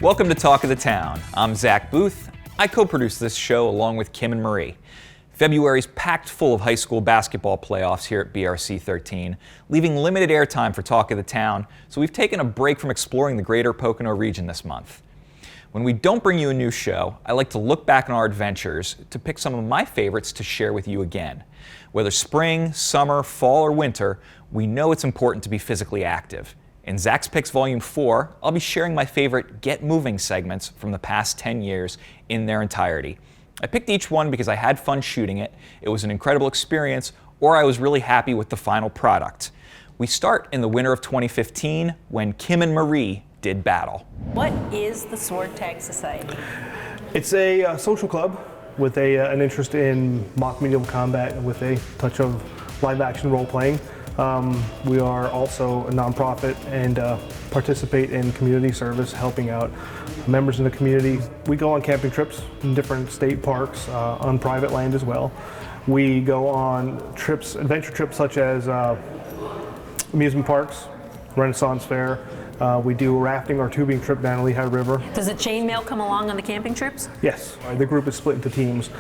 Welcome to Talk of the Town. I'm Zack Booth. I co-produce this show along with Kim and Marie. February's packed full of high school basketball playoffs here at BRC 13, leaving limited airtime for Talk of the Town, so we've taken a break from exploring the greater Pocono region this month. When we don't bring you a new show, I like to look back on our adventures to pick some of my favorites to share with you again. Whether spring, summer, fall, or winter, we know it's important to be physically active. In Zack's Picks Volume 4, I'll be sharing my favorite Get Moving segments from the past 10 years in their entirety. I picked each one because I had fun shooting it, it was an incredible experience, or I was really happy with the final product. We start in the winter of 2015 when Kim and Marie did battle. What is the Sword Tag Society? It's a social club with an interest in mock medieval combat with a touch of live action role playing. We are also a nonprofit and participate in community service, helping out members in the community. We go on camping trips in different state parks, on private land as well. We go on trips, adventure trips such as amusement parks, Renaissance Fair. We do a rafting or tubing trip down the Lehigh River. Does the chainmail come along on the camping trips? Yes. The group is split into teams.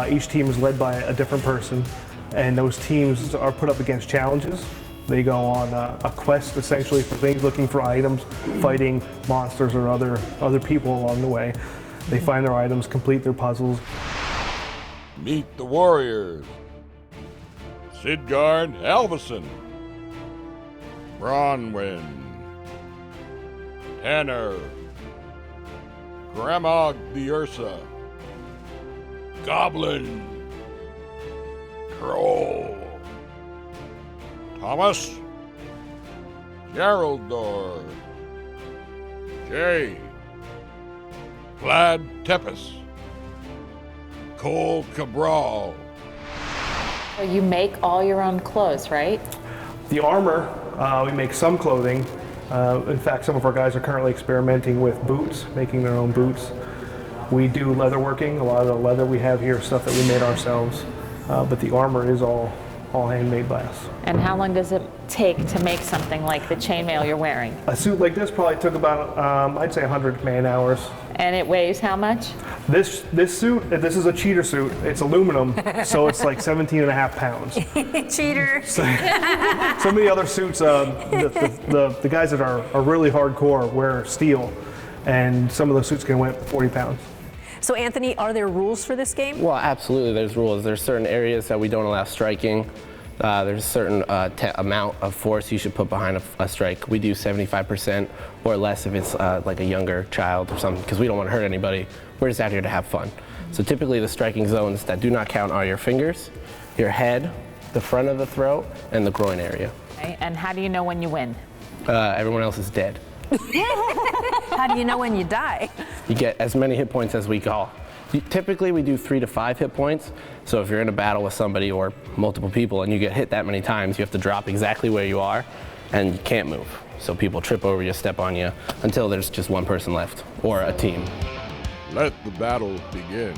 Each team is led by a different person, and those teams are put up against challenges. They go on a quest essentially for things, looking for items, fighting monsters or other people along the way. They find their items, complete their puzzles. Meet the warriors. Sidgard Halverson, Bronwyn, Tanner, Grandma the Ursa, Goblin, Troll, Thomas, Geraldor, Jay, Vlad Tepes, Cole Cabral. You make all your own clothes, right? The armor, we make some clothing. In fact, some of our guys are currently experimenting with boots, making their own boots. We do leather working. A lot of the leather we have here is stuff that we made ourselves, but the armor is all handmade by us. And how long does it take to make something like the chainmail you're wearing? A suit like this probably took about, I'd say 100 man hours. And it weighs how much? This suit, this is a cheater suit. It's aluminum, so it's like 17 and a half pounds. Cheater. So, some of the other suits, the guys that are really hardcore wear steel, and some of those suits can weigh up to 40 pounds. So Anthony, are there rules for this game? Well, absolutely, there's rules. There's certain areas that we don't allow striking. There's a certain amount of force you should put behind a strike. We do 75% or less if it's like a younger child or something, because we don't want to hurt anybody. We're just out here to have fun. So typically the striking zones that do not count are your fingers, your head, the front of the throat, and the groin area. Okay. And how do you know when you win? Everyone else is dead. How do you know when you die? You get as many hit points as we call. Typically we do 3 to 5 hit points, so if you're in a battle with somebody or multiple people and you get hit that many times, you have to drop exactly where you are and you can't move. So people trip over you, step on you, until there's just one person left, or a team. Let the battle begin.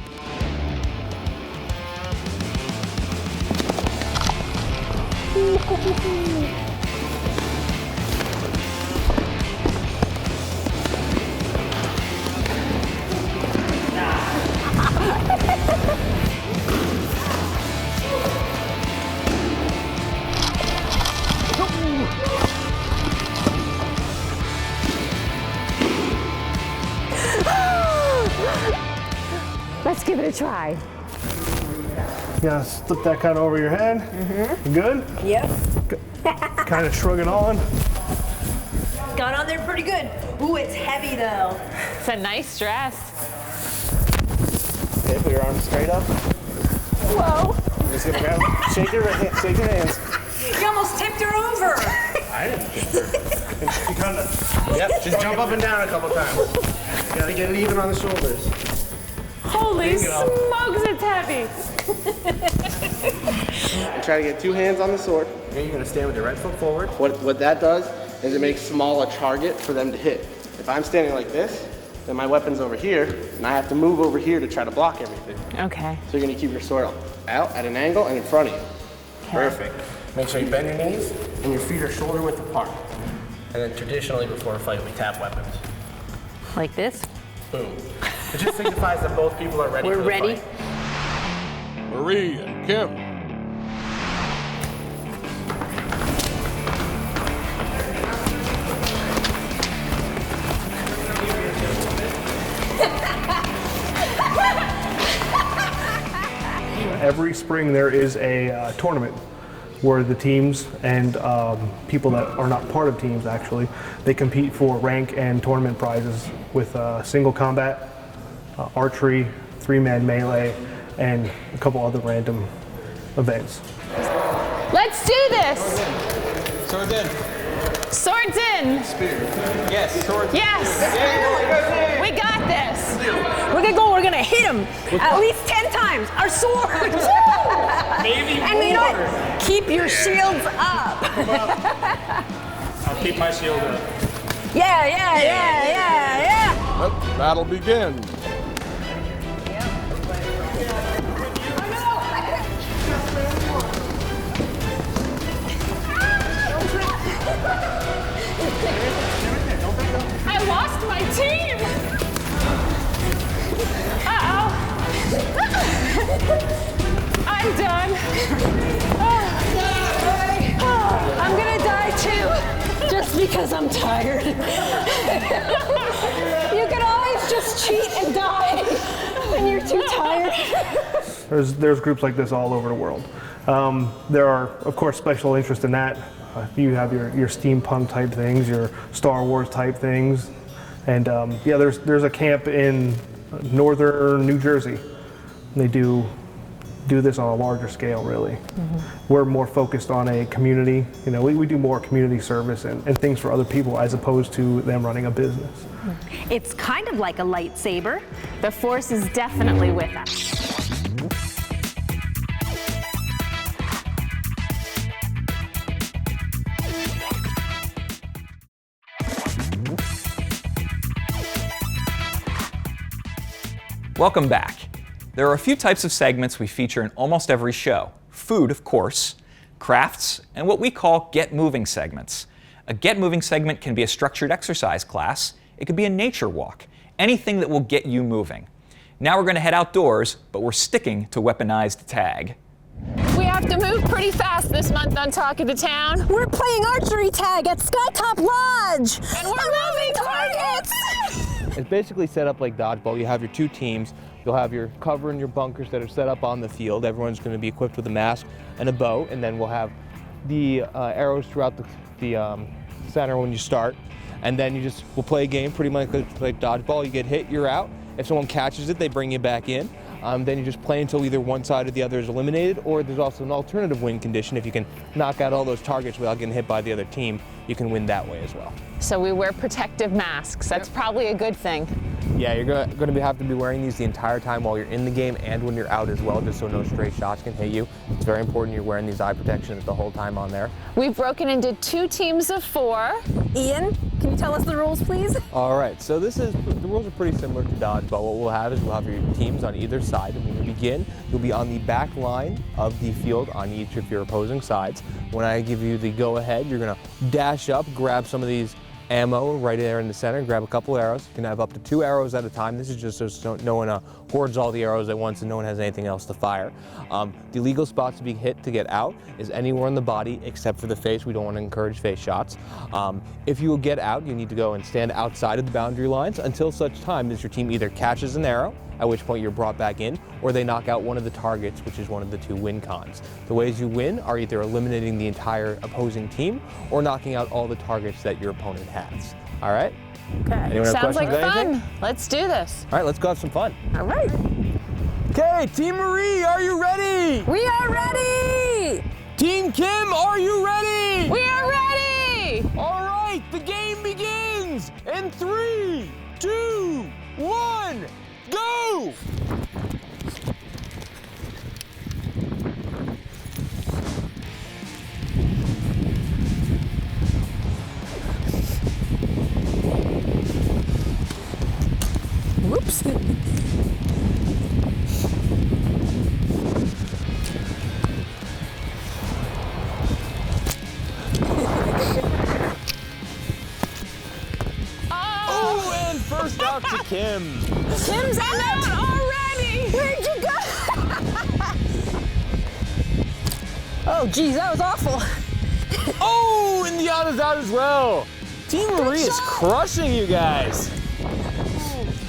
Let's give it a try. Yeah, slip that kind of over your head. Mm-hmm. You good? Yep. Kind of shrug it on. Got on there pretty good. Ooh, it's heavy though. It's a nice dress. Okay, put your arms straight up. Whoa. I'm just gonna grab it. Shake your hands. You almost tipped her over. I didn't tip her. You kind of. Yep, just jump up and down a couple times. You gotta get it even on the shoulders. Holy smokes, it's heavy. And try to get 2 hands on the sword. And you're gonna stand with your right foot forward. What that does is it makes small a target for them to hit. If I'm standing like this, then my weapon's over here, and I have to move over here to try to block everything. Okay. So you're gonna keep your sword out at an angle and in front of you. Perfect. Make sure you bend your knees and your feet are shoulder width apart. And then traditionally before a fight, we tap weapons. Like this? Boom. It just signifies that both people are ready for the We're ready. fight. Marie and Kim. Every spring there is a tournament where the teams and people that are not part of teams actually, they compete for rank and tournament prizes with single combat, archery, 3-man melee, and a couple other random events. Let's do this! Swords in. Swords in! Yes, swords. Yes! We got this! We're gonna go, we're gonna hit him at least 10 times. Our swords! Maybe And you know what? Keep your shields up. I'll keep my shield up. Yeah. Let the battle begin. I lost my team! Uh-oh. I'm done. I'm gonna die too, just because I'm tired. You can always just cheat and die when you're too tired. There's groups like this all over the world. There are, of course, special interest in that. You have your steampunk type things, your Star Wars type things, and yeah, there's a camp in northern New Jersey. They do this on a larger scale, really. Mm-hmm. We're more focused on a community. You know, we do more community service and things for other people as opposed to them running a business. It's kind of like a lightsaber. The Force is definitely with us. Welcome back. There are a few types of segments we feature in almost every show. Food, of course, crafts, and what we call Get Moving segments. A Get Moving segment can be a structured exercise class. It could be a nature walk. Anything that will get you moving. Now we're going to head outdoors, but we're sticking to weaponized tag. We have to move pretty fast this month on Talk of the Town. We're playing archery tag at Skytop Lodge. And we're moving targets! It's basically set up like dodgeball. You have your two teams. You'll have your cover and your bunkers that are set up on the field. Everyone's going to be equipped with a mask and a bow, and then we'll have the arrows throughout the center when you start. And then we'll play a game pretty much like dodgeball. You get hit, you're out. If someone catches it, they bring you back in. Then you just play until either one side or the other is eliminated, or there's also an alternative win condition. If you can knock out all those targets without getting hit by the other team, you can win that way as well. So we wear protective masks. That's probably a good thing. Yeah, you're going to have to be wearing these the entire time while you're in the game and when you're out as well, just so no stray shots can hit you. It's very important you're wearing these eye protections the whole time on there. We've broken into 2 teams of 4. Ian, can you tell us the rules, please? All right, so the rules are pretty similar to dodgeball. What we'll have is we'll have your teams on either side, and when you begin, you'll be on the back line of the field on each of your opposing sides. When I give you the go-ahead, you're going to dash up, grab some of these ammo right there in the center, grab a couple arrows. You can have up to 2 arrows at a time. This is just so no one hoards all the arrows at once and no one has anything else to fire. The legal spots to be hit to get out is anywhere in the body except for the face. We don't want to encourage face shots. If you will get out, you need to go and stand outside of the boundary lines until such time as your team either catches an arrow, at which point you're brought back in, or they knock out one of the targets, which is one of the 2 win cons. The ways you win are either eliminating the entire opposing team or knocking out all the targets that your opponent has. All right? Okay. Anyone have Sounds like questions or fun. anything? Let's do this. All right, let's go have some fun. All right. Okay, Team Marie, are you ready? We are ready! Team Kim, are you ready? We are ready! All right, the game begins in 3, 2, 1, go! Whoops. Oh, and first out to Kim. Tim's out already. Where'd you go? Oh, geez, that was awful. Oh, and the out is out as well. Team Marie is crushing you guys.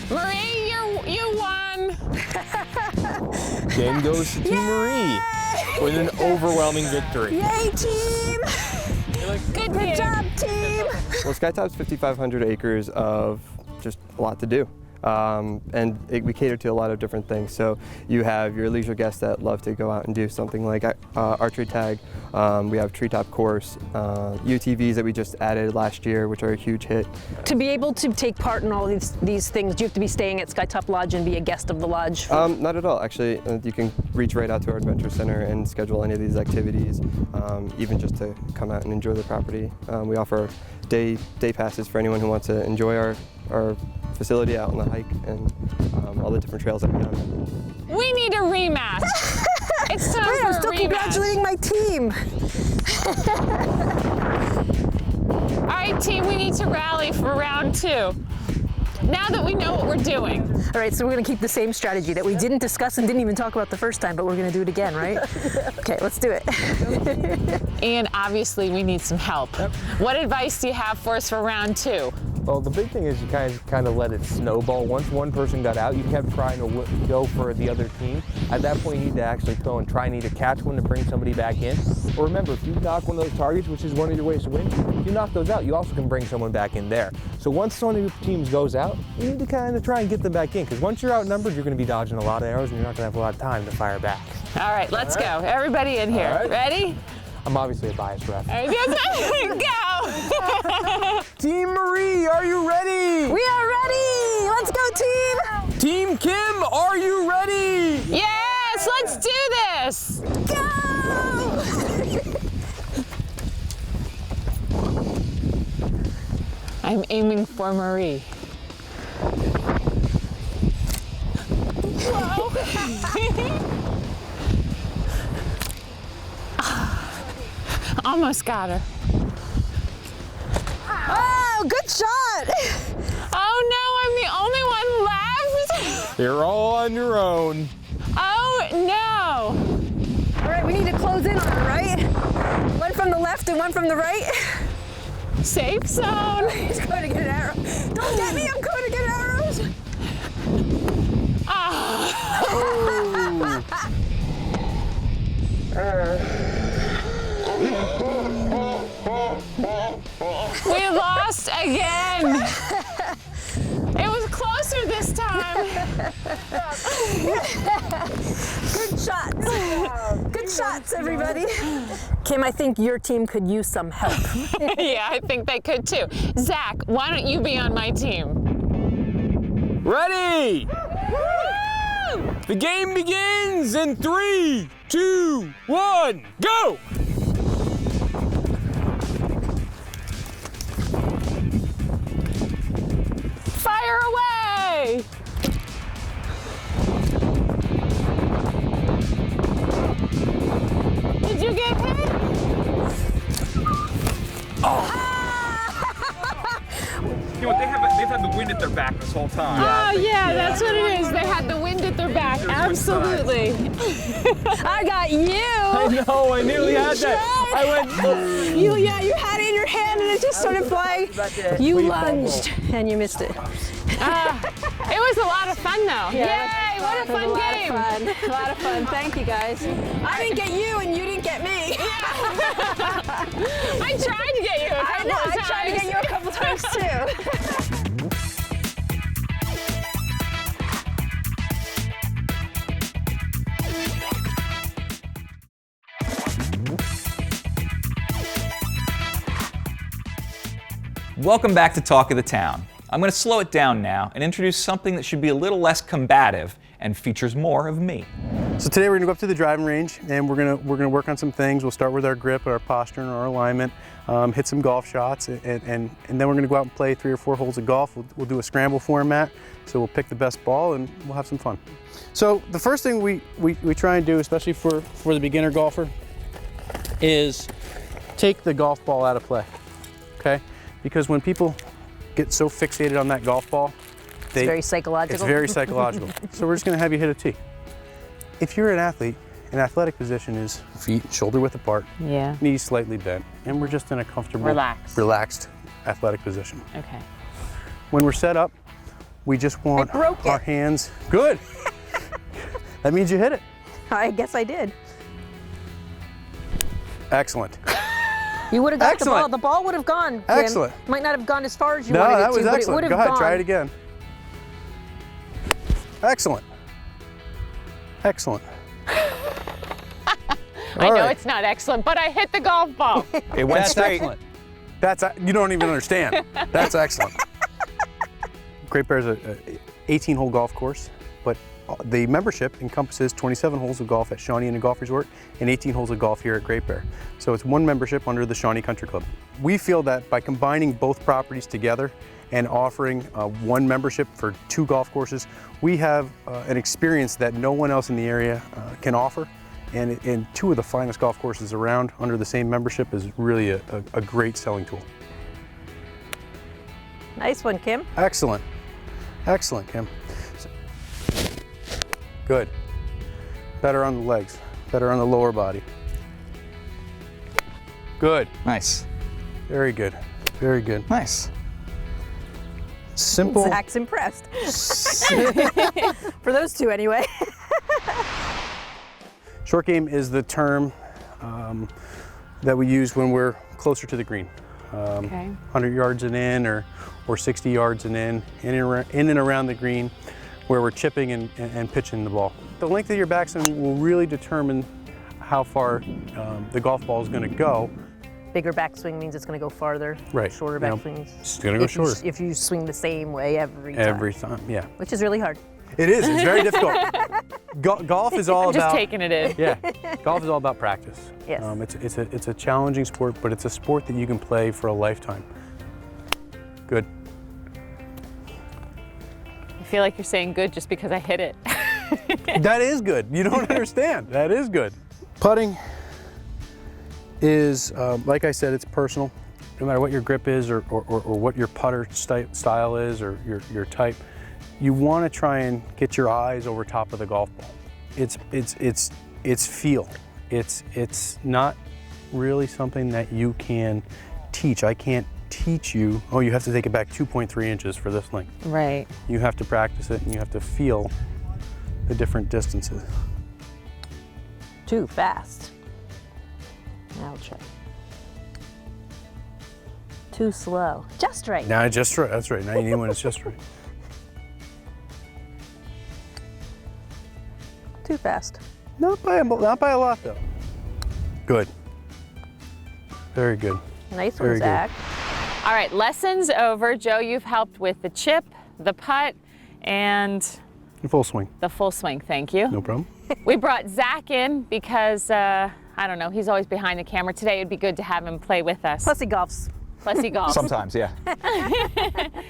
Marie, you won. Game goes to Team Marie with an overwhelming victory. Yay, team! Good job, team! Well, Skytop's 5,500 acres of just a lot to do. We cater to a lot of different things. So you have your leisure guests that love to go out and do something like archery tag. We have treetop course, UTVs that we just added last year, which are a huge hit. To be able to take part in all these things, do you have to be staying at Skytop Lodge and be a guest of the lodge? Not at all, actually. You can reach right out to our adventure center and schedule any of these activities, even just to come out and enjoy the property. We offer day passes for anyone who wants to enjoy our facility out on the hike and all the different trails that we have. We need a rematch. It's time Wait, for I'm a still rematch. congratulating my team. All right, team, we need to rally for round 2. Now that we know what we're doing. All right, so we're gonna keep the same strategy that we didn't discuss and didn't even talk about the first time, but we're gonna do it again, right? Okay, let's do it. And obviously we need some help. What advice do you have for us for round 2? Well, the big thing is you kind of let it snowball. Once one person got out, you kept trying to go for the other team. At that point, you need to actually go and try and either catch one to bring somebody back in. Or remember, if you knock one of those targets, which is one of your ways to win, if you knock those out, you also can bring someone back in there. So once one of your teams goes out, you need to kind of try and get them back in. Because once you're outnumbered, you're going to be dodging a lot of arrows and you're not going to have a lot of time to fire back. All right, let's go. Everybody in here. All right. Ready? I'm obviously a biased ref. All right, go. Team Marie, are you ready? We are ready! Let's go, team! Team Kim, are you ready? Yes, let's do this. Go! I'm aiming for Marie. Whoa. Almost got her. Oh, good shot! Oh no, I'm the only one left. You're all on your own. Oh no. All right, we need to close in on her, right? One from the left and one from the right. Safe zone. He's going to get an arrow. Don't get me, I'm going to get arrows. We lost again. It was closer this time. Good shots. Good shots, everybody. Kim, I think your team could use some help. Yeah, I think they could too. Zach, why don't you be on my team? Ready? The game begins in 3, 2, 1, go! Fire away! Did you get hit? You know what? They've had the wind at their back this whole time. Oh yeah, that's what it is. They had the wind at their back. Absolutely. I got you. I know, I nearly had that. I went. You had it in your hand and it just started flying. You lunged and you missed it. It was a lot of fun though. Yeah, Yay, what a fun game. A lot of fun. Thank you, guys. I didn't get you and you didn't get me. I tried to get you a couple of times. I tried to get you a couple times too. Welcome back to Talk of the Town. I'm going to slow it down now and introduce something that should be a little less combative and features more of me. So today we're going to go up to the driving range and we're going to work on some things. We'll start with our grip, our posture, and our alignment, hit some golf shots, and then we're going to go out and play 3 or 4 holes of golf. We'll do a scramble format, So we'll pick the best ball and we'll have some fun. So the first thing we try and do, especially for the beginner golfer, is take the golf ball out of play, okay? Because when people get so fixated on that golf ball, It's very psychological. It's very psychological. So we're just gonna have you hit a tee. If you're an athlete, an athletic position is feet shoulder width apart, Yeah. knees slightly bent, and we're just in a comfortable, Relaxed. athletic position. Okay. When we're set up, we just want broke our it. hands, good. That means you hit it. I guess I did. Excellent. You would have got the ball. Excellent. The ball would have gone. Kim. Excellent. Might not have gone as far as you No, wanted that it was to, but it excellent. would have Go ahead, gone. try it again. Excellent. Excellent. I know right. it's not excellent, but I hit the golf ball. It went That's straight. excellent. You don't even understand. That's excellent. Great Bear is a 18-hole golf course, but the membership encompasses 27 holes of golf at Shawnee Indian Golf Resort and 18 holes of golf here at Great Bear. So it's one membership under the Shawnee Country Club. We feel that by combining both properties together and offering one membership for 2 golf courses, we have an experience that no one else in the area can offer. And 2 of the finest golf courses around under the same membership is really a great selling tool. Nice one, Kim. Excellent. Excellent, Kim. Good. Better on the legs, better on the lower body. Good. Nice. Very good. Very good. Nice. Simple. Zach's impressed. For those 2 anyway. Short game is the term that we use when we're closer to the green. Okay. 100 yards and in or 60 yards and in and around the green where we're chipping and pitching the ball. The length of your backswing will really determine how far the golf ball is going to go. Bigger backswing means it's going to go farther. Right. Shorter Now, backswing means it's going to go shorter. If you swing the same way every time. Every time, yeah. Which is really hard. It is. It's very difficult. Golf is all I'm about. just taking it in. Yeah, golf is all about practice. Yes. It's a challenging sport, but it's a sport that you can play for a lifetime. Good. I feel like you're saying good just because I hit it. That is good. You don't understand. That is good. Putting is, like I said, it's personal. No matter what your grip is or what your putter style is or your type, you want to try and get your eyes over top of the golf ball. It's feel. It's not really something that you can teach. I can't teach you, oh, you have to take it back 2.3 inches for this length. Right. You have to practice it and you have to feel the different distances. Too fast. Now check. Too slow. Just right. Now just right, that's right. Now you need one that's just right. Too fast. Not by a lot though. Good. Very good. Nice Very one, good. Zach. All right, lessons over. Joe, you've helped with the chip, the putt, and Full swing. the full swing. Thank you. No problem. We brought Zach in because, I don't know, he's always behind the camera. Today it'd be good to have him play with us. Plus he golfs. Plus he golfs. Sometimes, yeah.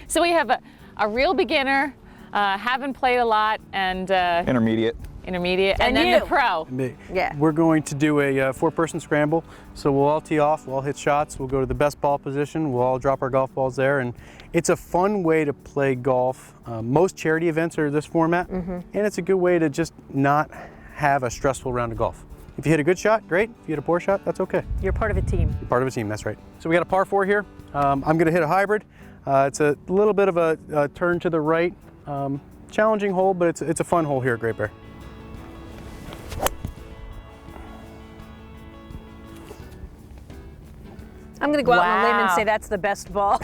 So we have a real beginner, haven't played a lot, and Intermediate. intermediate, And and then you. the pro. Yeah. We're going to do a 4-person scramble. So we'll all tee off, we'll all hit shots, we'll go to the best ball position, we'll all drop our golf balls there. And it's a fun way to play golf. Most charity events are this format. And it's a good way to just not have a stressful round of golf. If you hit a good shot, great. If you hit a poor shot, that's okay. You're part of a team. You're part of a team, that's right. So we got a par 4 here. I'm gonna hit a hybrid. It's a little bit of a turn to the right. Challenging hole, but it's a fun hole here at Great Bear. I'm going to go out on a limb and Wow. say that's the best ball.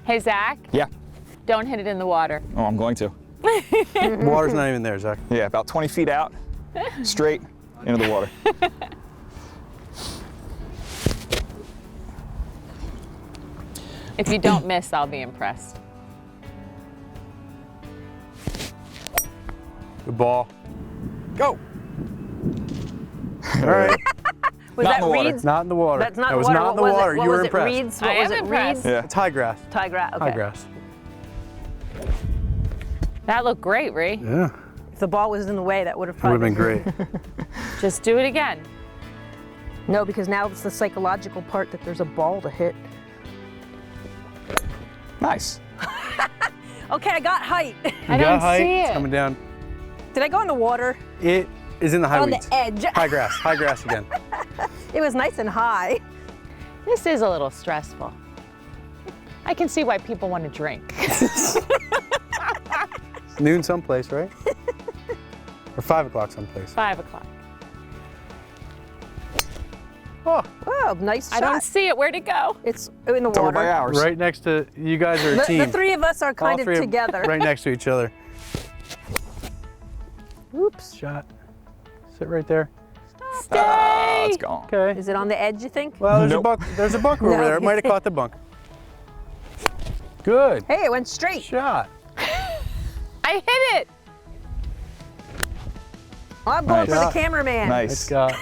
Hey, Zach, Yeah. don't hit it in the water. Oh, I'm going to. Water's not even there, Zach. Yeah, about 20 feet out, straight into the water. If you don't miss, I'll be impressed. Good ball. Go. All right. Was Not that in the water. reeds? Not in the water. That's not that the was water. not in the What was water. it? What You were was impressed. it? Reeds? What I was am it? impressed. Reeds? Yeah. It's high grass. Thai grass. Okay. High grass. That looked great, Ree. Yeah. If the ball was in the way, that would have Would have probably been great. Just do it again. No, because now it's the psychological part that there's a ball to hit. Nice. Okay, I got height. I You got don't height. see It's it. coming down. Did I go in the water? It is in the high On weeds. the edge. High grass. High grass again. It was nice and high. This is a little stressful. I can see why people want to drink. Noon someplace, right? Or 5 o'clock someplace. 5 o'clock. Oh, Oh, nice shot. I don't see it. Where'd it go? It's in the It's over by water. hours. right next to, you guys are a The, team. the three of us are All kind of three together. Right next to each other. Oops. Shot. Sit right there. Stay. It's gone. Okay. Is it on the edge, you think? Well, there's Nope. there's a bunker over No. there. It might have caught the bunker. Good. Hey, it went straight. Shot. I hit it. I'm going for the Nice. cameraman. Nice. Nice.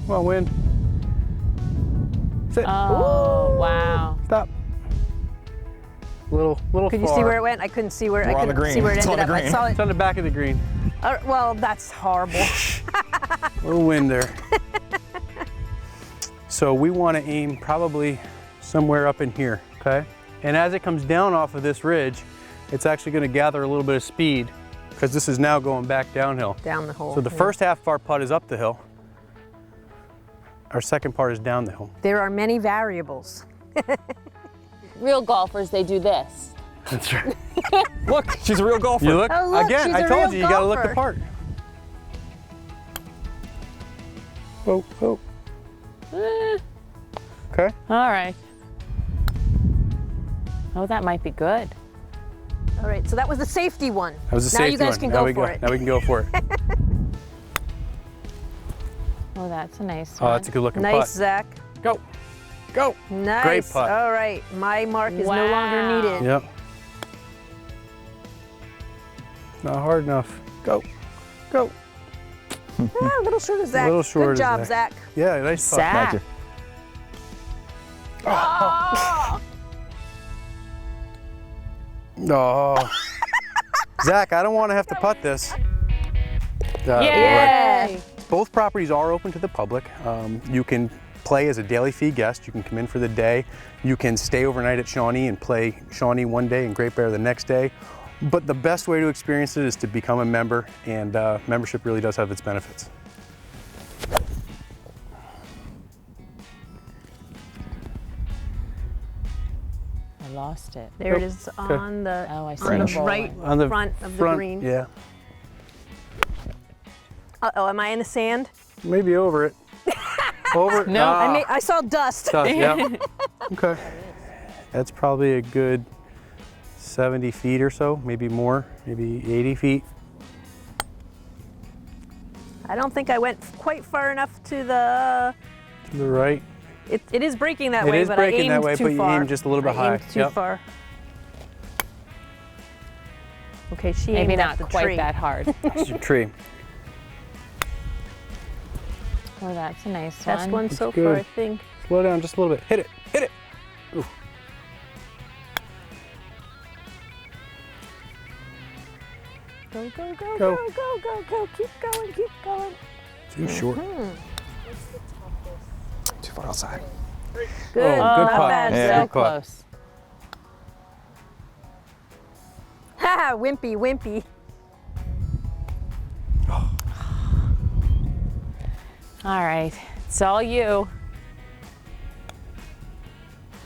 Come on, wind. Sit. Oh, wow. Stop. Little Could you far. see where it went? I couldn't see where. We're I on the couldn't green. see where it It's on ended the up. I green. saw it. It's on the back of the green. Well, that's horrible. Little wind there. So we want to aim probably somewhere up in here, okay? And as it comes down off of this ridge, it's actually going to gather a little bit of speed because this is now going back downhill. Down the hole. So the yeah. first half of our putt is up the hill. Our second part is down the hill. There are many variables. Real golfers, they do this. That's right. Look, she's a real golfer. You look, Oh, look, again, she's I a told real you, you got to look the golfer. part. Whoa, whoa. Okay. All right. Oh, that might be good. All right, so that was the safety one. That was a now safety you guys one. can Now go we for it. Now we can go for it. Oh, that's a nice Oh, one. that's a good looking Nice, putt. Zach. Go. Go. Nice. Great putt. All right, my mark is no longer Wow. needed. Yep. Not hard enough. Go. Go. Ah, a little shorter, Zach. little shorter, Good job, Zach. Zach. Yeah, nice putt. Zach. Thank you. Oh. Zach, I don't want to have to putt this. Yay! Both properties are open to the public. You can play as a daily fee guest. You can come in for the day. You can stay overnight at Shawnee and play Shawnee one day and Great Bear the next day. But the best way to experience it is to become a member, and membership really does have its benefits. I lost it. There it is on the, Oh, I see on the the ball right line. On the front of the front, green. Yeah, Uh-oh, am I in the sand? maybe over it. Over. No. Ah, I saw dust. tough, yeah. Okay. That's probably a good 70 feet or so, maybe more, maybe 80 feet. I don't think I went quite far enough to the. To the right. It is breaking that It way, is but breaking I aimed that way, too but you far. aimed just a little bit I aimed high. Too Yep. far. Okay, she Maybe aimed not at the quite tree. that hard. That's your tree. Oh, that's a nice Best one. one so good. far, I think. Slow down just a little bit. Hit it. Hit it. Ooh. Go, go, go, Go. go, go, go, go. Keep going, keep going. Too short. Too far outside. Good. Oh, good not putt. bad, Yeah, So Zach. good putt. close. Ha, wimpy, wimpy. All right. It's all you.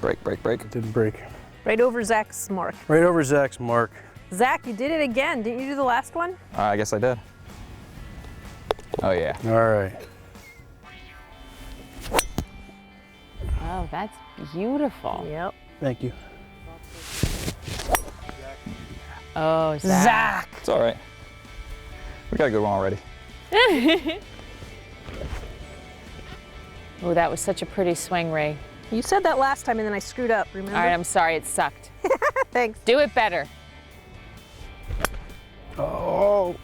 Break, break, break. Didn't break. Right over Zach's mark. Right over Zach's mark. Zach, you did it again. Didn't you do the last one? I guess I did. Oh, yeah. All right. Oh, that's beautiful. Yep. Thank you. Oh, Zach. It's all right. We got a good one already. Oh, that was such a pretty swing, Ray. You said that last time and then I screwed up, remember? All right, I'm sorry, it sucked. Thanks. Do it better. Oh.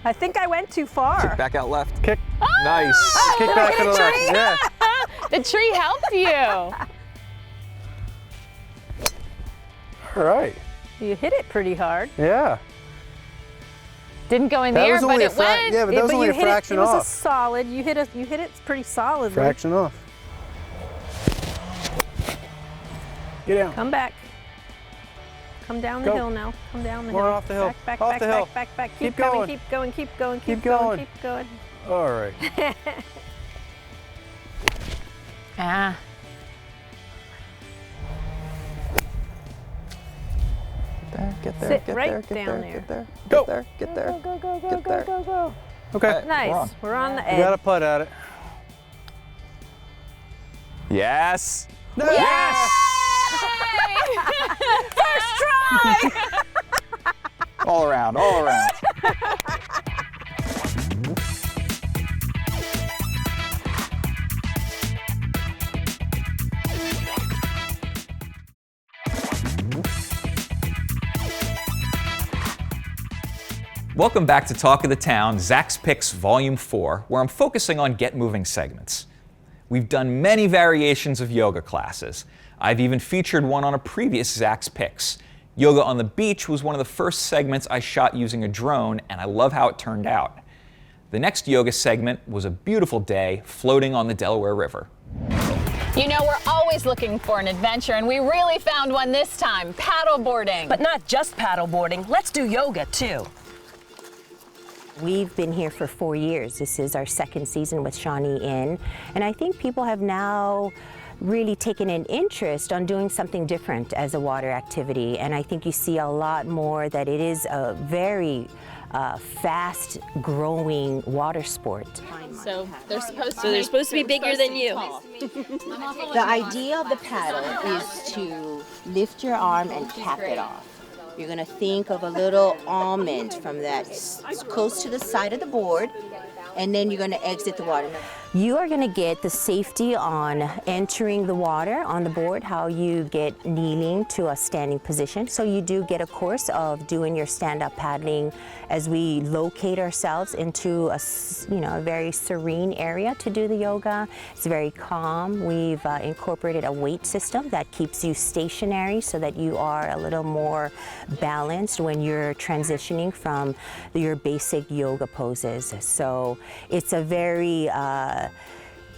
I think I went too far. Kick back out left. Kick. Nice. Kick back to the left. Yeah. The tree helped you. All right. You hit it pretty hard. Yeah. Didn't go in That there, was but only a it went. Yeah, but that was only you a hit fraction it was a off. solid. You hit it pretty solidly. Fraction off. Get down. Come back. Come down the Go. hill now. Come down the Come hill. on, off the hill. Back, Off back, the back, hill. back, back. Keep coming, going. keep going, keep going, Keep keep going, going. keep going. All right. Ah. Get there, Sit get right there, get down there, there. get there. Go. Get there, get there. Go, go, go, Get go, there. go, go. Okay. Nice. We're on the You got edge. to putt at it. Yes. Yes! First try! All around, all around. Welcome back to Talk of the Town, Zack's Picks Volume 4, where I'm focusing on Get Moving segments. We've done many variations of yoga classes. I've even featured one on a previous Zack's Picks. Yoga on the beach was one of the first segments I shot using a drone, and I love how it turned out. The next yoga segment was a beautiful day floating on the Delaware River. You know, we're always looking for an adventure, and we really found one this time, paddleboarding. But not just paddleboarding, let's do yoga too. We've been here for 4 years. This is our second season with Shawnee Inn, and I think people have now really taken an interest on doing something different as a water activity, and I think you see a lot more that it is a very fast growing water sport. So they're supposed to be bigger than you. The idea of the paddle is to lift your arm and cap it off. You're going to think of a little almond from that close to the side of the board, and then you're going to exit the water. You are going to get the safety on entering the water on the board, how you get kneeling to a standing position. So you do get a course of doing your stand-up paddling as we locate ourselves into a very serene area to do the yoga. It's very calm. We've incorporated a weight system that keeps you stationary so that you are a little more balanced when you're transitioning from your basic yoga poses. So it's a very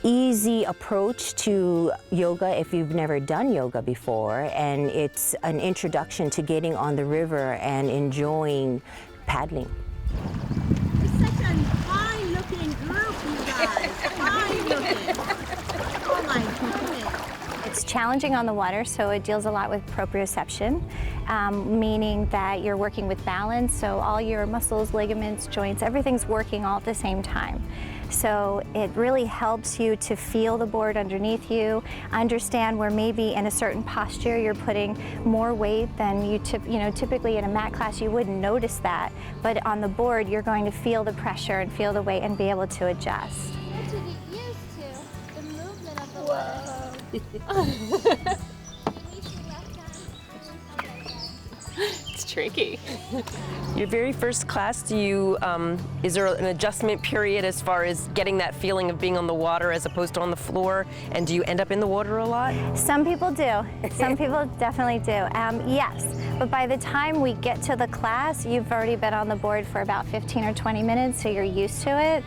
easy approach to yoga if you've never done yoga before, and it's an introduction to getting on the river and enjoying paddling. It's such a fine-looking group, you guys. Fine-looking. Oh my goodness. It's challenging on the water, so it deals a lot with proprioception, meaning that you're working with balance, so all your muscles, ligaments, joints, everything's working all at the same time. So it really helps you to feel the board underneath you, understand where maybe in a certain posture you're putting more weight than you typically in a mat class you wouldn't notice that, but on the board you're going to feel the pressure and feel the weight and be able to adjust. To get used to the movement of the water. It's tricky. Your very first class, is there an adjustment period as far as getting that feeling of being on the water as opposed to on the floor? And do you end up in the water a lot? Some people do. Some people definitely do. Yes, but by the time we get to the class, you've already been on the board for about 15 or 20 minutes, so you're used to it.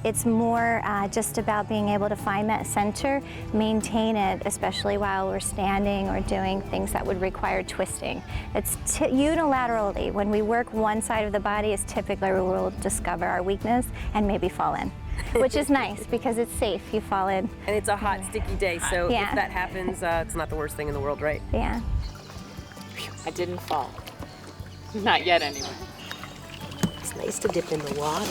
It's more just about being able to find that center, maintain it, especially while we're standing or doing things that would require twisting. It's unilaterally. When we work one side of the body, is typically where we'll discover our weakness and maybe fall in, which is nice because it's safe. You fall in. And it's a hot, sticky day, so Yeah. if that happens, it's not the worst thing in the world, right? Yeah. I didn't fall. Not yet, anyway. It's nice to dip in the water.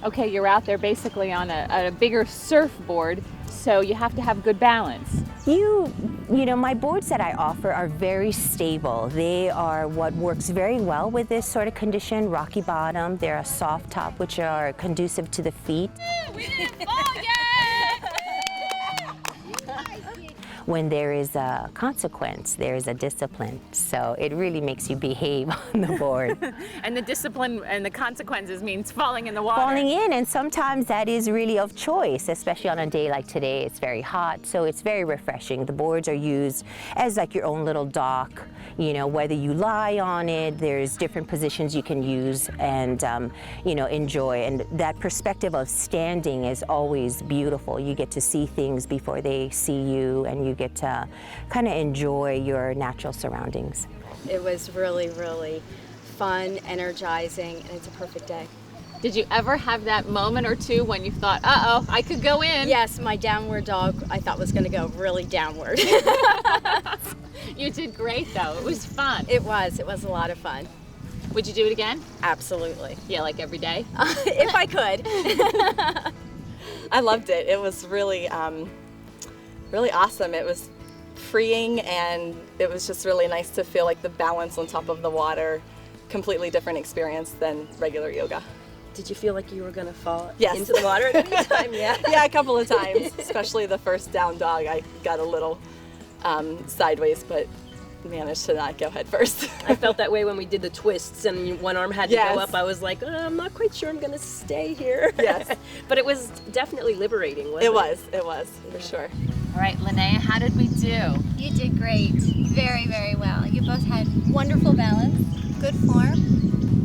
Okay, you're out there basically on a bigger surfboard, so you have to have good balance. You know, my boards that I offer are very stable. They are what works very well with this sort of condition, rocky bottom. They're a soft top, which are conducive to the feet. We didn't fall yet! when there is a consequence, there is a discipline. So it really makes you behave on the board. And the discipline and the consequences means falling in the water. Falling in, and sometimes that is really of choice, especially on a day like today. It's very hot, so it's very refreshing. The boards are used as like your own little dock. You know, whether you lie on it, there's different positions you can use and, you know, enjoy. And that perspective of standing is always beautiful. You get to see things before they see you, and you get to kind of enjoy your natural surroundings. It was really, really fun, energizing, and it's a perfect day. Did you ever have that moment or two when you thought, uh-oh, I could go in? Yes, my downward dog I thought was going to go really downward. You did great though, it was fun. It was a lot of fun. Would you do it again? Absolutely. Yeah, like every day? If I could. I loved it. It was really, really awesome. It was freeing, and it was just really nice to feel like the balance on top of the water. Completely different experience than regular yoga. Did you feel like you were going to fall Yes. into the water at any time? Yeah. Yeah, a couple of times, especially the first down dog. I got a little sideways, but managed to not go head first. I felt that way when we did the twists and one arm had to Yes. go up. I was like, I'm not quite sure I'm going to stay here. Yes. But it was definitely liberating, wasn't it? It was, for sure. All right, Linnea, how did we do? You did great. Very, very well. You both had wonderful balance, good form.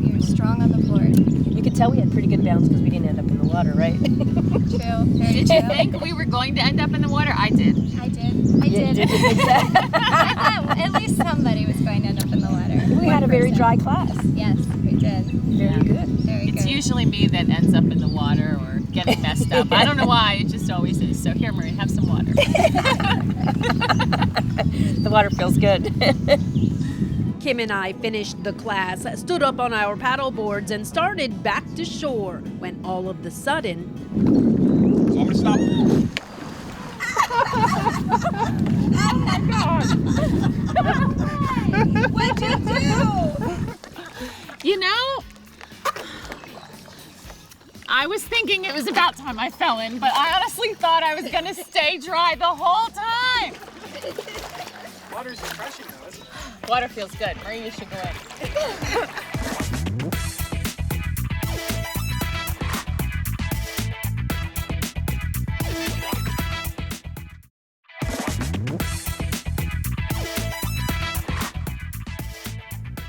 You were strong on the board. You could tell we had pretty good balance because we didn't end up in the water, right? True, very Did true. you think we were going to end up in the water? I did. I did. I did. Did you think that? I thought at least somebody was going to end up in the water. We had a very dry class. Yes, we did. Very good. Very It's good. usually me that ends up in the water or getting messed up. I don't know why, it just always is. So here, Marie, have some water. The water feels good. Kim and I finished the class, stood up on our paddle boards, and started back to shore when all of the sudden. So I'm gonna stop. Oh my God! What'd you do? You know, I was thinking it was about time I fell in, but I honestly thought I was gonna stay dry the whole time. Water's refreshing though, isn't it? Water feels good. Marie, you should go in.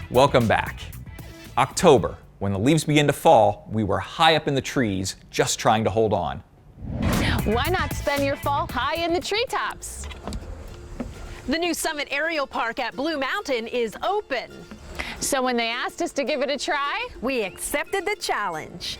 Welcome back. October, when the leaves begin to fall, we were high up in the trees, just trying to hold on. Why not spend your fall high in the treetops? The new Summit Aerial Park at Blue Mountain is open. So when they asked us to give it a try, we accepted the challenge.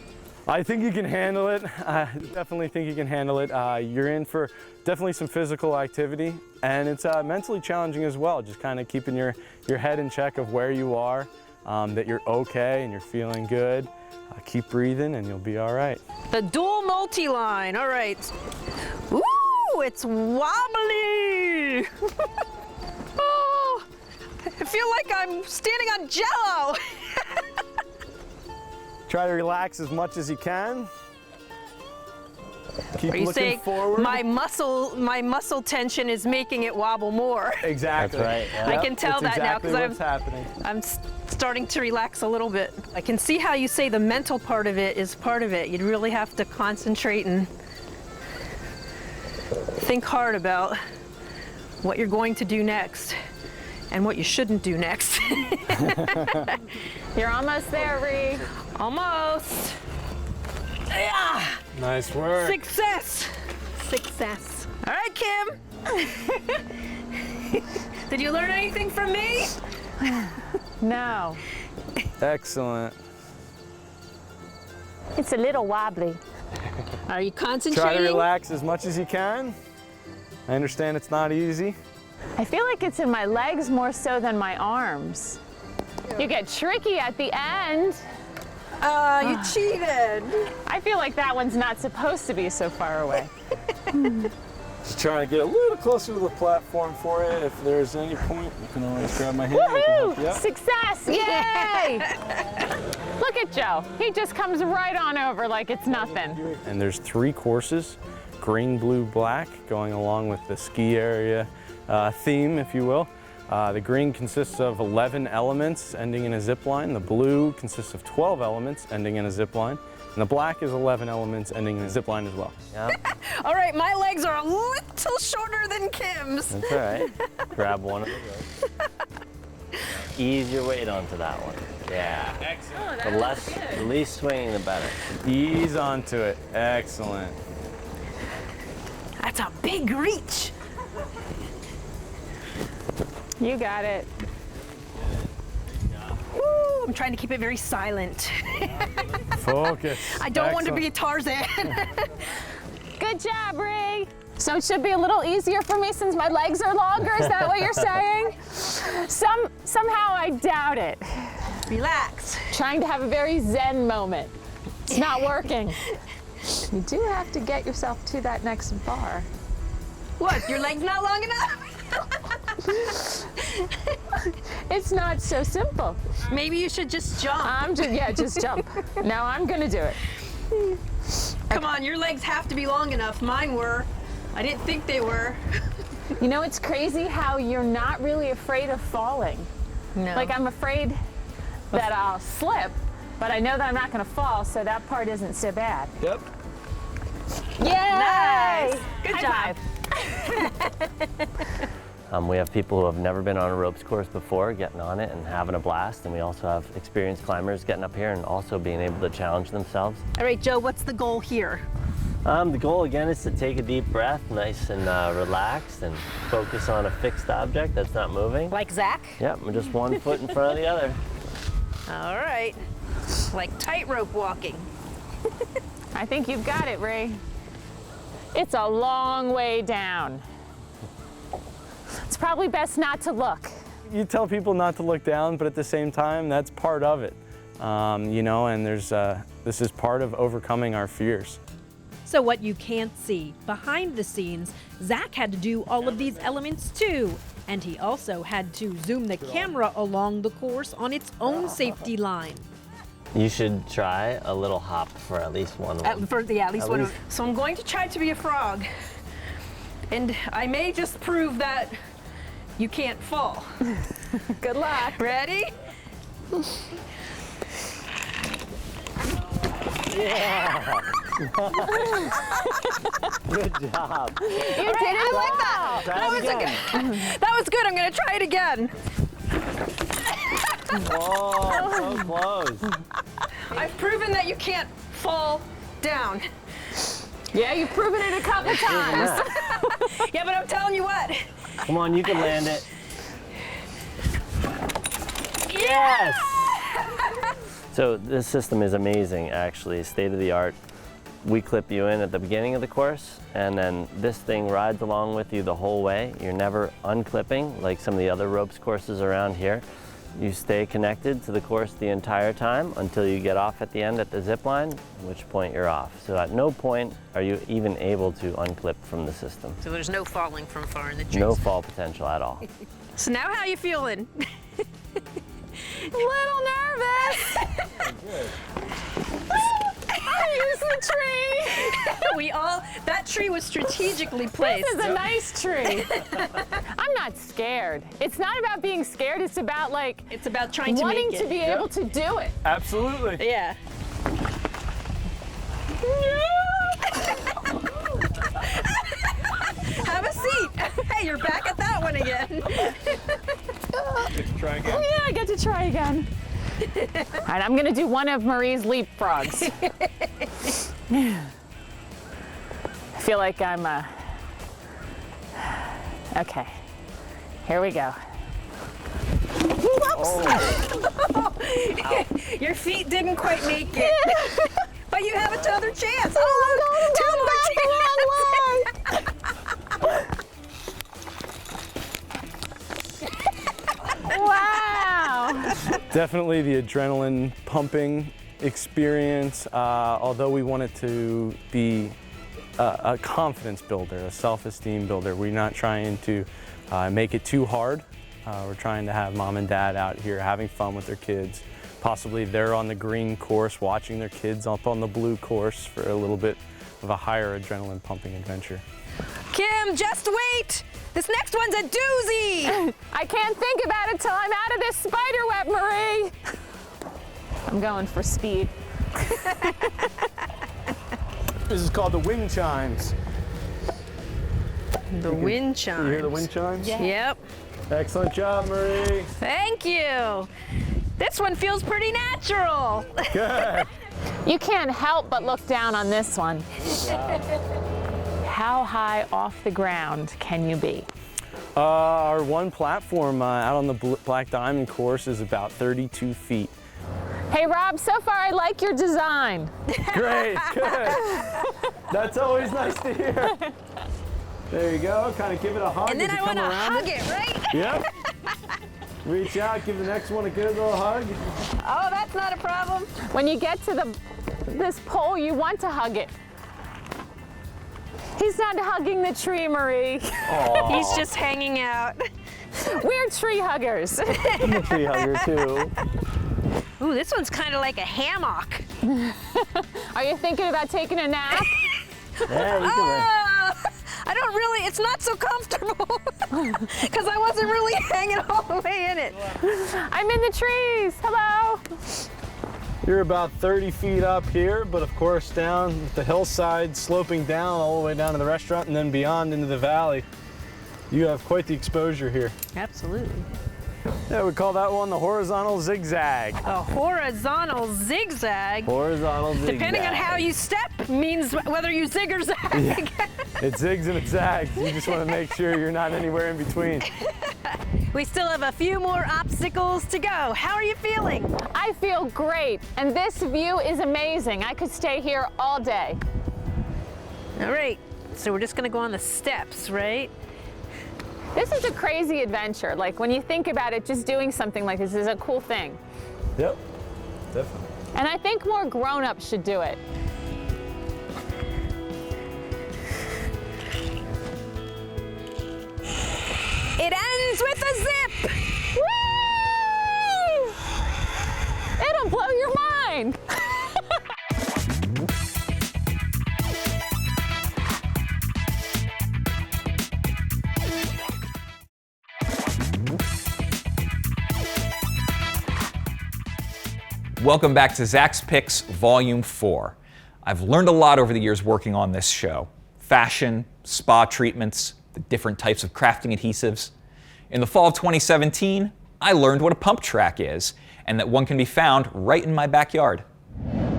I think you can handle it. I definitely think you can handle it. You're in for definitely some physical activity, and it's mentally challenging as well, just kind of keeping your head in check of where you are, that you're okay and you're feeling good. Keep breathing and you'll be all right. The dual multi-line, all right. Ooh, it's wobbly. Oh, I feel like I'm standing on Jell-O. Try to relax as much as you can. Keep Are you looking saying forward. my muscle tension is making it wobble more? Exactly. That's right. I can tell That's that now exactly because what's happening. I'm starting to relax a little bit. I can see how you say the mental part of it is part of it. You'd really have to concentrate and think hard about what you're going to do next and what you shouldn't do next. you're almost there, Ree. Almost. Yeah. Nice work. Success. Success. All right, Kim. Did you learn anything from me? No. Excellent. It's a little wobbly. Are you concentrating? Try to relax as much as you can. I understand it's not easy. I feel like it's in my legs more so than my arms. You get tricky at the end. You cheated. I feel like that one's not supposed to be so far away. Just trying to get a little closer to the platform for it. If there's any point, you can always grab my hand. I can help you out. Success! Yay! Look at Joe. He just comes right on over like it's nothing. And there's 3 courses. green, blue, black, going along with the ski area theme, if you will. The green consists of 11 elements ending in a zip line. The blue consists of 12 elements ending in a zip line. And the black is 11 elements ending in a zip line as well. Yep. All right, my legs are a little shorter than Kim's. That's all right. Grab one of the ropes. Ease your weight onto that one. Yeah. Excellent. The least swinging, the better. Ease onto it. Excellent. That's a big reach. You got it. Woo, I'm trying to keep it very silent. Focus. I don't want to be a Tarzan. Good job, Ray. So it should be a little easier for me since my legs are longer, is that what you're saying? Somehow I doubt it. Relax. Trying to have a very zen moment. It's not working. You do have to get yourself to that next bar. What, your leg's not long enough? It's not so simple. Maybe you should just jump. Just jump. Now I'm gonna do it. Come on, your legs have to be long enough. Mine were. I didn't think they were. You know, it's crazy how you're not really afraid of falling. No. Like, I'm afraid that I'll slip, but I know that I'm not gonna fall, so that part isn't so bad. Yep. Yay! Nice. Good High job. We have people who have never been on a ropes course before getting on it and having a blast, and we also have experienced climbers getting up here and also being able to challenge themselves. All right, Joe, what's the goal here? The goal again is to take a deep breath, nice and relaxed, and focus on a fixed object that's not moving. Like Zack? Yep, we're just one foot in front of the other. All right. Like tightrope walking. I think you've got it, Ray. It's a long way down. It's probably best not to look. You tell people not to look down, but at the same time, that's part of it. You know, and this is part of overcoming our fears. So what you can't see, behind the scenes, Zack had to do all of these elements too. And he also had to zoom the camera along the course on its own safety line. You should try a little hop for at least one. At least one. So I'm going to try to be a frog. And I may just prove that you can't fall. Good luck. Ready? Yeah. Good job. You did it. I like that. That was good. I'm going to try it again. Whoa, so close. I've proven that you can't fall down. Yeah, you've proven it a couple times. Yeah, but I'm telling you what. Come on, you can land it. Yes! So this system is amazing, actually, state of the art. We clip you in at the beginning of the course, and then this thing rides along with you the whole way. You're never unclipping like some of the other ropes courses around here. You stay connected to the course the entire time until you get off at the end at the zip line, at which point you're off. So at no point are you even able to unclip from the system. So there's no falling from far in the trees. No fall potential at all. So now how you feeling? Little nervous. Good. I used the tree. That tree was strategically placed. This is a nice tree. I'm not scared. It's not about being scared. It's about it's about trying to wanting make it. to be able to do it. Absolutely. Yeah. Have a seat. Hey, you're back at that one again. Try again. Oh yeah, I get to try again. All right, I'm gonna do one of Marie's leapfrogs. I feel like I'm, okay, here we go. Oh. Your feet didn't quite make it. But you have another chance. Oh, look, 2 more chances. Wow. Definitely the adrenaline pumping experience, although we want it to be a confidence builder, a self-esteem builder. We're not trying to make it too hard. We're trying to have mom and dad out here having fun with their kids. Possibly they're on the green course watching their kids up on the blue course for a little bit of a higher adrenaline pumping adventure. Kim, just wait! This next one's a doozy! I can't think about it till I'm out of this spider web, Marie. I'm going for speed. This is called the wind chimes. The wind chimes. You hear the wind chimes? Yeah. Yep. Excellent job, Marie. Thank you. This one feels pretty natural. Good. You can't help but look down on this one. How high off the ground can you be? Our one platform out on the Black Diamond course is about 32 feet. Hey Rob, so far I like your design. Great, good. That's always nice to hear. There you go, kind of give it a hug. And then I want to hug it, right? Yep. Reach out, give the next one a good little hug. Oh, that's not a problem. When you get to this pole, you want to hug it. He's not hugging the tree, Marie. Aww. He's just hanging out. We're tree huggers. I'm a tree hugger too. Ooh, this one's kind of like a hammock. Are you thinking about taking a nap? Yeah, you can. I don't really, it's not so comfortable because I wasn't really hanging all the way in it. I'm in the trees, hello. You're about 30 feet up here, but of course down the hillside, sloping down all the way down to the restaurant and then beyond into the valley. You have quite the exposure here. Absolutely. Yeah, we call that one the horizontal zigzag. A horizontal zigzag. Horizontal zigzag. Depending on how you step means whether you zig or zag. Yeah. It zigs and it zags. You just want to make sure you're not anywhere in between. We still have a few more obstacles to go. How are you feeling? I feel great, and this view is amazing. I could stay here all day. All right, so we're just gonna go on the steps, right? This is a crazy adventure. Like when you think about it, just doing something like this is a cool thing. Yep, definitely. And I think more grown-ups should do it. It ends with a zip! Woo! It'll blow your mind. Welcome back to Zack's Picks Volume 4. I've learned a lot over the years working on this show. Fashion, spa treatments, the different types of crafting adhesives. In the fall of 2017, I learned what a pump track is, and that one can be found right in my backyard.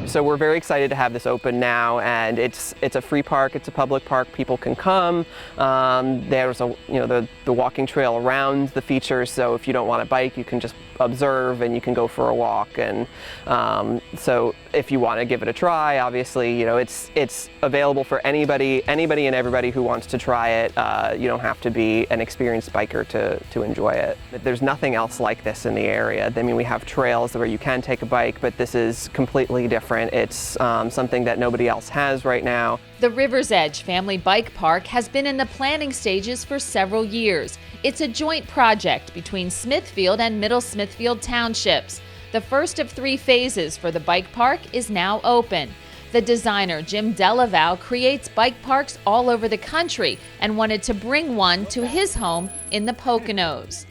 So we're very excited to have this open now, and it's a free park. It's a public park. People can come. There's the walking trail around the features. So if you don't want to bike, you can just observe and you can go for a walk. And so if you want to give it a try, obviously, it's available for anybody and everybody who wants to try it. You don't have to be an experienced biker to enjoy it. There's nothing else like this in the area. I mean, we have trails where you can take a bike, but this is completely different. It's something that nobody else has right now. The River's Edge Family Bike Park has been in the planning stages for several years. It's a joint project between Smithfield and Middle Smithfield Townships. The first of 3 phases for the bike park is now open. The designer Jim Delaval creates bike parks all over the country and wanted to bring one to his home in the Poconos.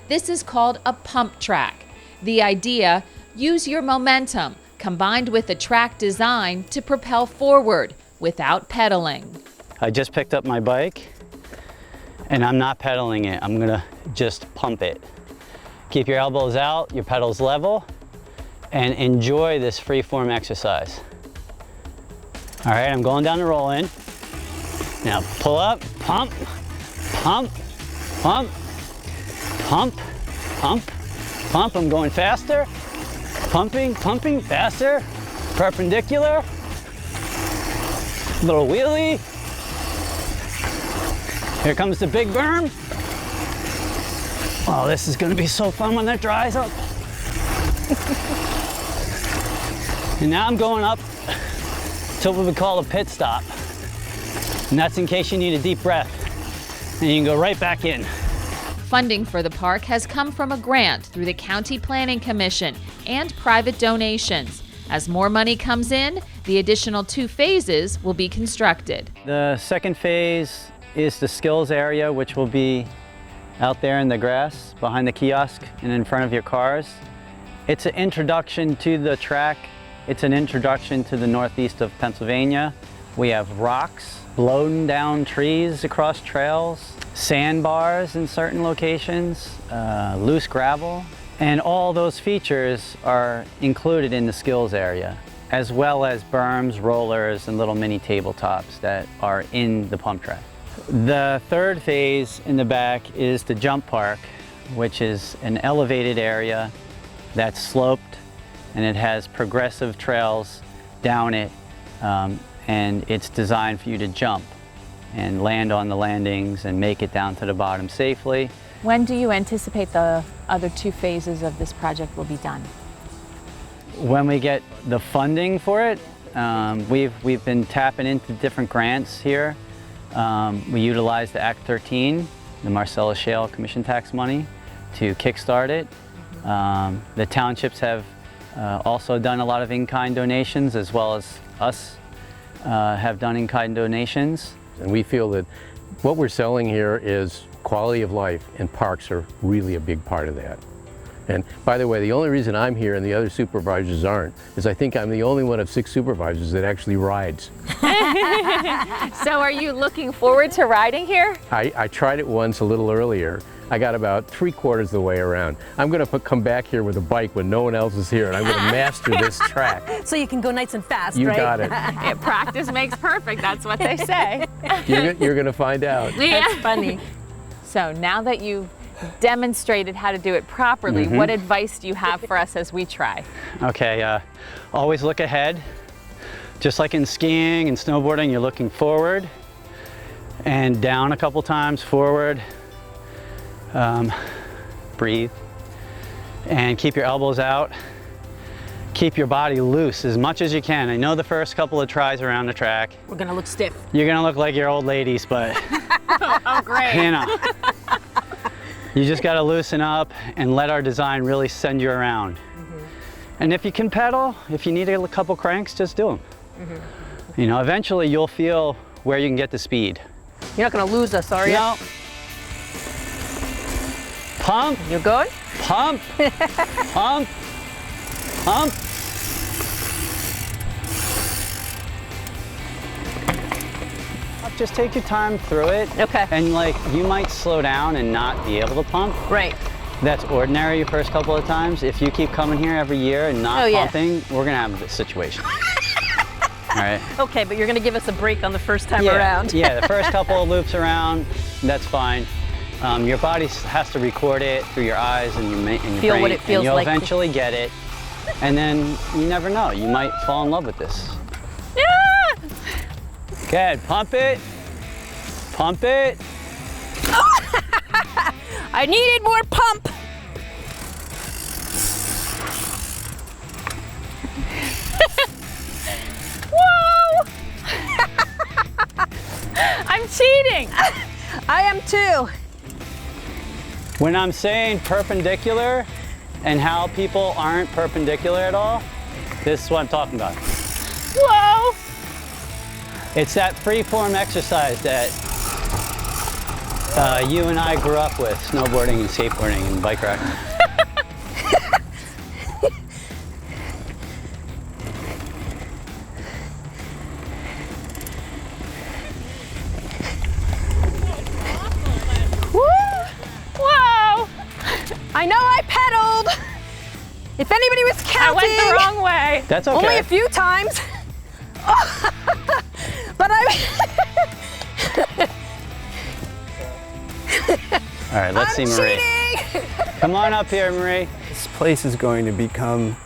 This is called a pump track. The idea, use your momentum, combined with a track design to propel forward without pedaling. I just picked up my bike and I'm not pedaling it. I'm gonna just pump it. Keep your elbows out, your pedals level, and enjoy this free-form exercise. All right, I'm going down the roll-in. Now pull up, pump, pump, pump, pump, pump, pump. I'm going faster. Pumping, pumping, faster, perpendicular, little wheelie. Here comes the big berm. Oh, this is gonna be so fun when that dries up. And now I'm going up to what we call a pit stop. And that's in case you need a deep breath. And you can go right back in. Funding for the park has come from a grant through the County Planning Commission and private donations. As more money comes in, the additional 2 phases will be constructed. The second phase is the skills area, which will be out there in the grass behind the kiosk and in front of your cars. It's an introduction to the track. It's an introduction to the northeast of Pennsylvania. We have rocks, blown down trees across trails, sandbars in certain locations, loose gravel, and all those features are included in the skills area, as well as berms, rollers, and little mini tabletops that are in the pump track. The third phase in the back is the jump park, which is an elevated area that's sloped, and it has progressive trails down it, and it's designed for you to jump and land on the landings and make it down to the bottom safely. When do you anticipate the other 2 phases of this project will be done? When we get the funding for it, we've been tapping into different grants here. We utilize the Act 13, the Marcellus Shale Commission tax money, to kickstart it. The townships have also done a lot of in-kind donations, as well as us have done in-kind donations. And we feel that what we're selling here is quality of life, and parks are really a big part of that. And by the way, the only reason I'm here and the other supervisors aren't is I think I'm the only one of 6 supervisors that actually rides. So are you looking forward to riding here? I tried it once a little earlier. I got about 3/4 the way around. I'm going to come back here with a bike when no one else is here, and I'm going to master this track. So you can go nice and fast, You right? got it. Practice makes perfect, that's what they say. You're going to find out. That's funny. So now that you've demonstrated how to do it properly, what advice do you have for us as we try? Okay, always look ahead. Just like in skiing and snowboarding, you're looking forward and down a couple times, forward. Breathe and keep your elbows out. Keep your body loose as much as you can. I know the first couple of tries around the track, We're gonna look stiff. you're gonna look like your old ladies, but Oh, great. you know, you just gotta loosen up and let our design really send you around. And if you can pedal, if you need a couple cranks, just do them. You know, eventually you'll feel where you can get the speed. You're not gonna lose us, are you? No. Pump. You good? Pump. Pump. Pump. Just take your time through it. Okay. And like, you might slow down and not be able to pump. Right. That's ordinary the first couple of times. If you keep coming here every year and not yeah. pumping, we're gonna have this situation. All right. Okay, but you're gonna give us a break on the first time Yeah, around. yeah, the first couple of loops around, that's fine. Your body has to record it through your eyes and your brain. Feel what it feels and you'll like. eventually get it. And then you never know, you might fall in love with this. Yeah! Good, pump it. Pump it. I needed more pump. Whoa! I'm cheating. I am too. When I'm saying perpendicular and how people aren't perpendicular at all, this is what I'm talking about. Whoa! It's that free-form exercise that you and I grew up with, snowboarding and skateboarding and bike riding. Whoa! I know I pedaled. If anybody was counting. I went the wrong way. That's okay. Only a few times. But All right, let's see Marie. cheating. Come on up here, Marie. This place is going to become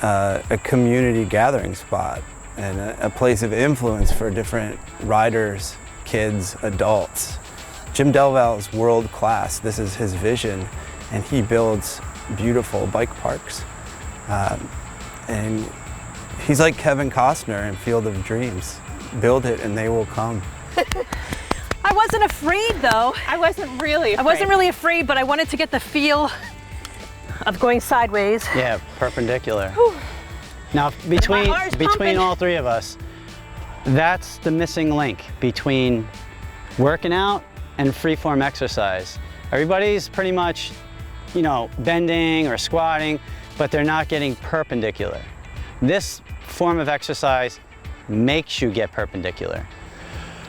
a community gathering spot and a place of influence for different riders, kids, adults. Jim Delval is world class. This is his vision, and he builds beautiful bike parks. And he's like Kevin Costner in Field of Dreams. Build it and they will come. I wasn't afraid though. I wasn't really afraid. I wasn't really afraid, but I wanted to get the feel of going sideways. Yeah, perpendicular. Now, between all three of us, that's the missing link between working out and freeform exercise. Everybody's pretty much, you know, bending or squatting, but they're not getting perpendicular. This form of exercise makes you get perpendicular.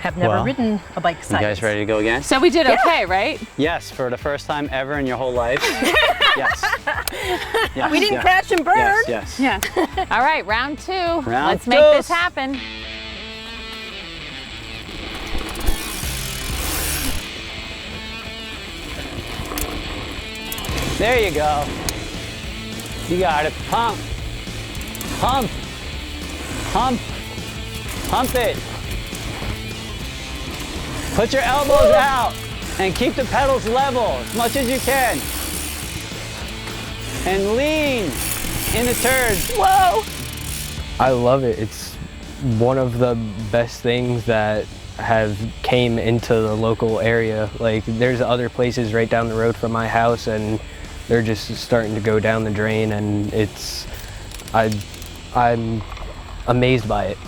Have never ridden a bike You guys ready to go again? So we did okay, right? Yes, for the first time ever in your whole life. Yes. Yes. We didn't yes. crash and burn. Yes, yes. Yeah. All right, round 2. Let's make two. this happen. There you go. You got it. Pump. Pump. Pump. Pump it. Put your elbows out and keep the pedals level as much as you can. And lean in the turns. Whoa! I love it. It's one of the best things that have came into the local area. Like, there's other places right down the road from my house and they're just starting to go down the drain, and I'm amazed by it.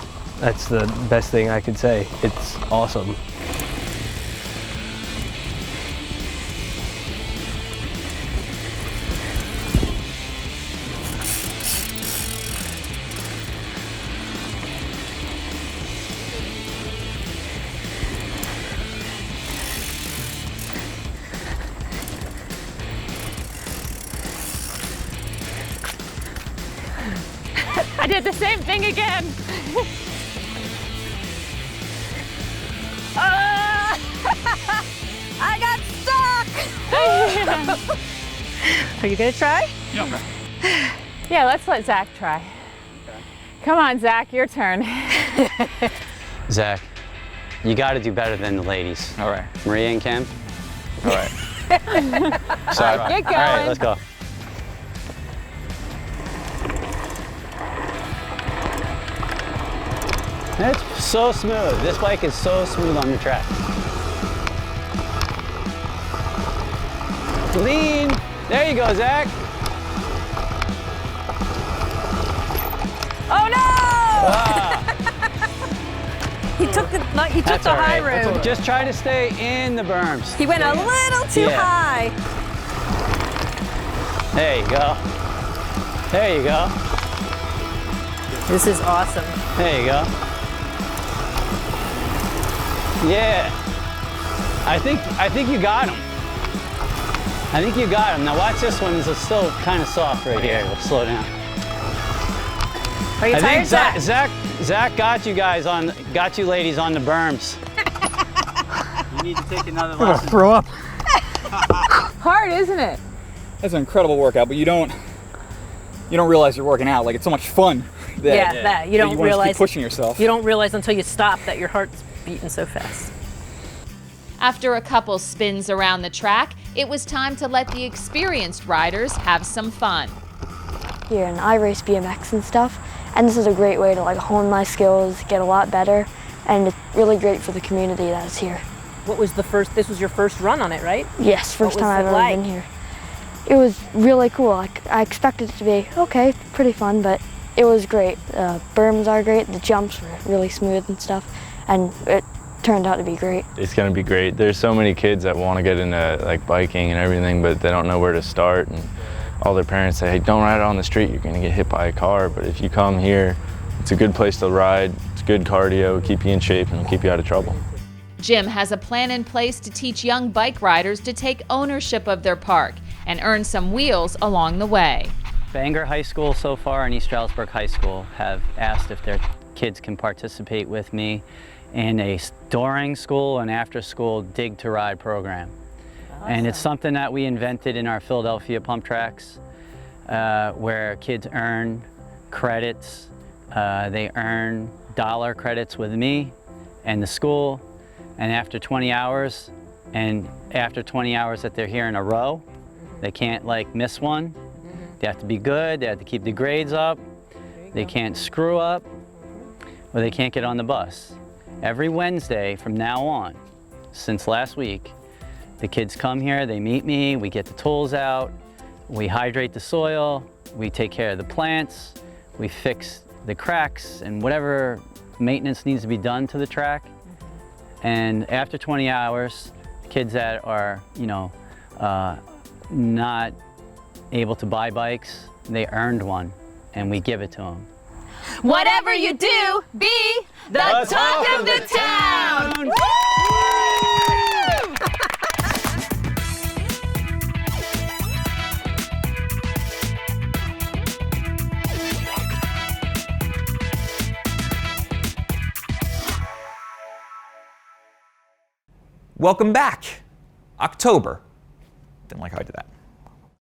That's the best thing I could say. It's awesome. I did the same thing again. I got stuck! Are you gonna try? Yeah. Yeah, let's let Zach try. Come on, Zach, your turn. Zach, you got to do better than the ladies. All right. Maria and Kim? All right. Sorry. Get going. All right, let's go. It's so smooth. This bike is so smooth on the track. Lean. There you go, Zach. Oh no! Ah. He took the high road. Just try to stay in the berms. He went a little too high. There you go. There you go. This is awesome. There you go. Yeah. I think you got him. I think you got him. Now watch this one. It's still kind of soft right here. We'll slow down. Are you tired, Zach? Zach got you ladies on the berms. You need to take another lesson. I'm gonna throw up. Hard, isn't it? That's an incredible workout, but you don't realize you're working out. Like, it's so much fun. That you don't wanna realize. keep pushing yourself. You don't realize until you stop that your heart's beating so fast. After a couple spins around the track, it was time to let the experienced riders have some fun. Here, and I race BMX and stuff, and this is a great way to like hone my skills, get a lot better, and it's really great for the community that's here. What was this was your first run on it, right? Yes, first time I've ever like? been here. It was really cool. I expected it to be, okay, pretty fun, but it was great. Berms are great, the jumps were really smooth and stuff, and it turned out to be great. It's going to be great. There's so many kids that want to get into like biking and everything, but they don't know where to start. And all their parents say, hey, don't ride it on the street, you're going to get hit by a car. But if you come here, it's a good place to ride. It's good cardio, keep you in shape, and it'll keep you out of trouble. Jim has a plan in place to teach young bike riders to take ownership of their park and earn some wheels along the way. Bangor High School so far and East Stroudsburg High School have asked if their kids can participate with me in a during school and after school dig to ride program. Awesome. And it's something that we invented in our Philadelphia pump tracks where kids earn credits. They earn dollar credits with me and the school, and after 20 hours that they're here in a row, they can't like miss one. They have to be good, they have to keep the grades up, they can't screw up, or they can't get on the bus. Every Wednesday from now on, since last week, the kids come here, they meet me, we get the tools out, we hydrate the soil, we take care of the plants, we fix the cracks and whatever maintenance needs to be done to the track. And after 20 hours, kids that are, not able to buy bikes, they earned one, and we give it to them. Whatever you do, be the talk of the town! Welcome back. October. Didn't like how I did that.